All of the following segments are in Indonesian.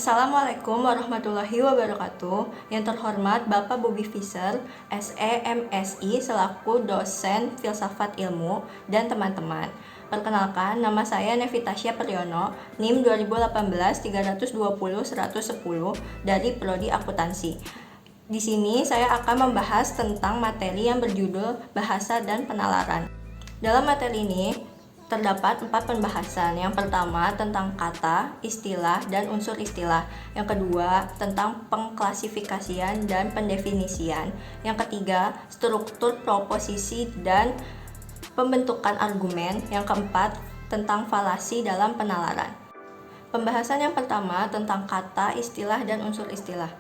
Assalamualaikum warahmatullahi wabarakatuh. Yang terhormat Bapak Bobi Fischer, SE MSI selaku dosen Filsafat Ilmu dan teman-teman. Perkenalkan, nama saya Nevitasya Priyono, NIM 2018 320 110 dari Prodi Akuntansi. Di sini saya akan membahas tentang materi yang berjudul Bahasa dan Penalaran. Dalam materi ini terdapat 4 pembahasan. Yang pertama tentang kata, istilah, dan unsur istilah. Yang kedua tentang pengklasifikasian dan pendefinisian. Yang ketiga struktur proposisi dan pembentukan argumen. Yang keempat tentang falasi dalam penalaran. Pembahasan yang pertama tentang kata, istilah, dan unsur istilah.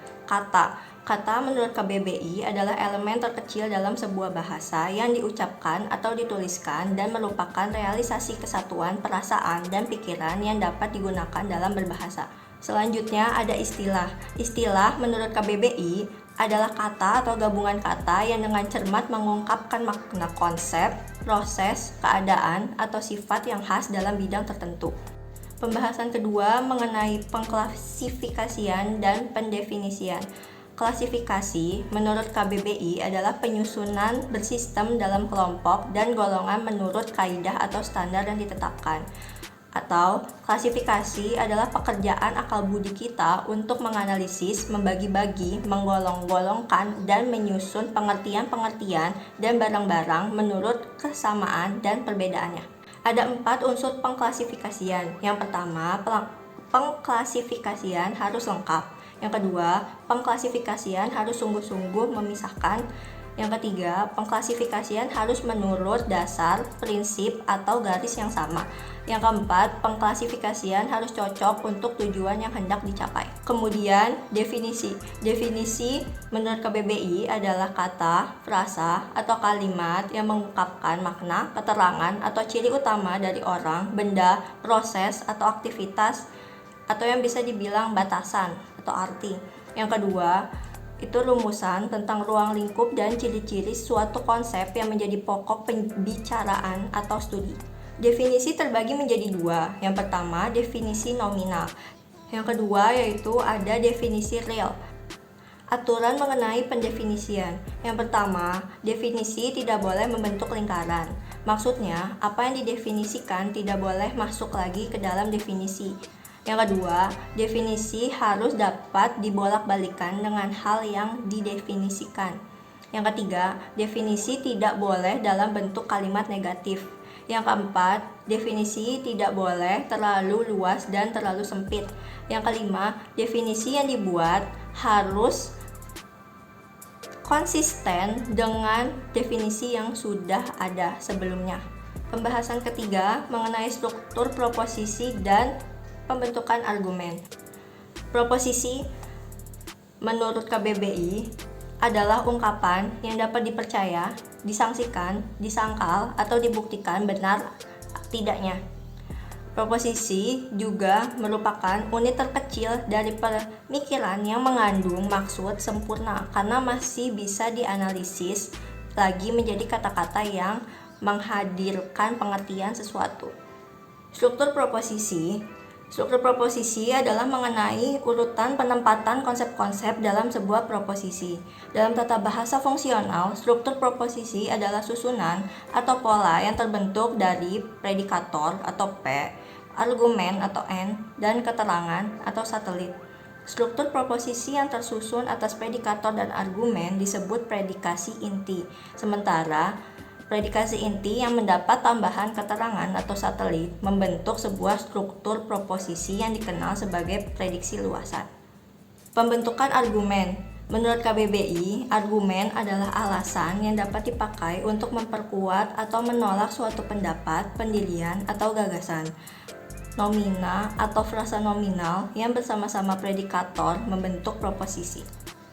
Kata menurut KBBI adalah elemen terkecil dalam sebuah bahasa yang diucapkan atau dituliskan dan merupakan realisasi kesatuan perasaan dan pikiran yang dapat digunakan dalam berbahasa. Selanjutnya ada istilah. Istilah menurut KBBI adalah kata atau gabungan kata yang dengan cermat mengungkapkan makna konsep, proses, keadaan, atau sifat yang khas dalam bidang tertentu. Pembahasan kedua mengenai pengklasifikasian dan pendefinisian. Klasifikasi menurut KBBI adalah penyusunan bersistem dalam kelompok dan golongan menurut kaidah atau standar yang ditetapkan. Atau klasifikasi adalah pekerjaan akal budi kita untuk menganalisis, membagi-bagi, menggolong-golongkan, dan menyusun pengertian-pengertian dan barang-barang menurut kesamaan dan perbedaannya. Ada 4 unsur pengklasifikasian. Yang pertama, pengklasifikasian harus lengkap. Yang kedua, pengklasifikasian harus sungguh-sungguh memisahkan. Yang ketiga, pengklasifikasian harus menurut dasar, prinsip, atau garis yang sama. Yang keempat, pengklasifikasian harus cocok untuk tujuan yang hendak dicapai. Kemudian, definisi. Definisi menurut KBBI adalah kata, frasa, atau kalimat yang mengungkapkan makna, keterangan, atau ciri utama dari orang, benda, proses, atau aktivitas, atau yang bisa dibilang batasan atau arti. Yang kedua, itu rumusan tentang ruang lingkup dan ciri-ciri suatu konsep yang menjadi pokok pembicaraan atau studi. Definisi terbagi menjadi 2. Yang pertama, definisi nominal. Yang kedua yaitu ada definisi real. Aturan mengenai pendefinisian. Yang pertama, definisi tidak boleh membentuk lingkaran. Maksudnya, apa yang didefinisikan tidak boleh masuk lagi ke dalam definisi. Yang kedua, definisi harus dapat dibolak-balikan dengan hal yang didefinisikan. Yang ketiga, definisi tidak boleh dalam bentuk kalimat negatif. Yang keempat, definisi tidak boleh terlalu luas dan terlalu sempit. Yang kelima, definisi yang dibuat harus konsisten dengan definisi yang sudah ada sebelumnya. Pembahasan ketiga mengenai struktur proposisi dan pembentukan argumen. Proposisi menurut KBBI adalah ungkapan yang dapat dipercaya, disangsikan, disangkal, atau dibuktikan benar tidaknya. Proposisi juga merupakan unit terkecil dari pemikiran yang mengandung maksud sempurna karena masih bisa dianalisis lagi menjadi kata-kata yang menghadirkan pengertian sesuatu. Struktur proposisi adalah mengenai urutan penempatan konsep-konsep dalam sebuah proposisi. Dalam tata bahasa fungsional, struktur proposisi adalah susunan atau pola yang terbentuk dari predikator atau P, argumen atau N, dan keterangan atau satelit. Struktur proposisi yang tersusun atas predikator dan argumen disebut predikasi inti. Sementara predikasi inti yang mendapat tambahan keterangan atau satelit membentuk sebuah struktur proposisi yang dikenal sebagai prediksi luasan. Pembentukan argumen. Menurut KBBI, argumen adalah alasan yang dapat dipakai untuk memperkuat atau menolak suatu pendapat, pendirian, atau gagasan. Nomina atau frasa nominal yang bersama-sama predikator membentuk proposisi.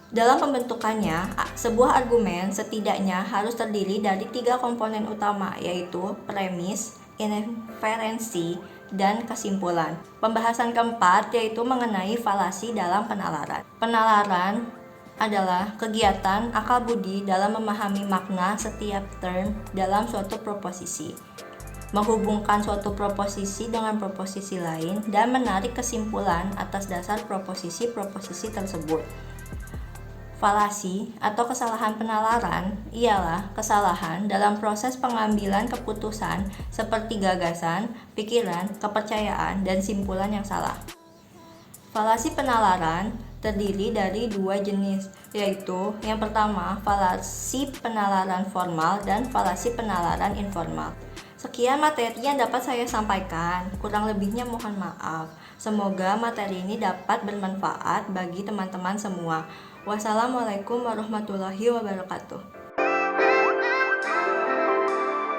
Dalam pembentukannya, sebuah argumen setidaknya harus terdiri dari 3 komponen utama, yaitu premis, inferensi, dan kesimpulan. Pembahasan keempat yaitu mengenai falasi dalam penalaran. Penalaran adalah kegiatan akal budi dalam memahami makna setiap term dalam suatu proposisi. menghubungkan suatu proposisi dengan proposisi lain, dan menarik kesimpulan atas dasar proposisi-proposisi tersebut. Falasi atau kesalahan penalaran ialah kesalahan dalam proses pengambilan keputusan seperti gagasan, pikiran, kepercayaan, dan simpulan yang salah. Falasi penalaran terdiri dari dua jenis, yaitu yang pertama falasi penalaran formal dan falasi penalaran informal. Sekian materi yang dapat saya sampaikan, kurang lebihnya mohon maaf. Semoga materi ini dapat bermanfaat bagi teman-teman semua. Wassalamualaikum warahmatullahi wabarakatuh.